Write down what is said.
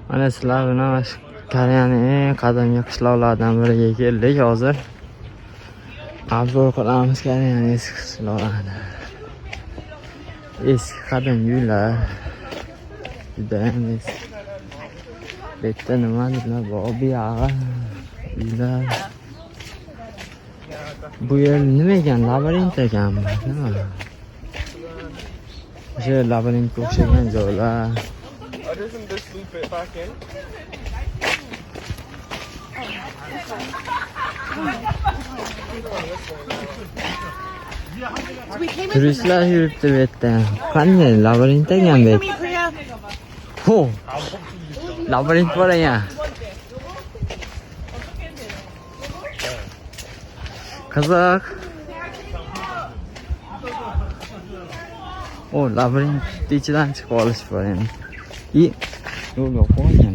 Mana sizlar bilan Koreyaning eng qadimgi qishloqlaridan biriga keldik hozir. Obzor qilamiz Koreyaning eski qishloqlarini. Eski qadimgi uylar. Judayam eski. Bu yerda nimadir bor, buyog'i uylar. Bu yer nima ekan? Labirint ekanmi? Nima? O'sha labirintga o'xshagan joylar. Turistlar yuribdi bu yerda. Qanday labirint ekan bu yer? Ho! Labirint bor ekan. Qiziq. O labirint ichidan chiqib olish bor endi. Yo'l yo'q qo'ygan.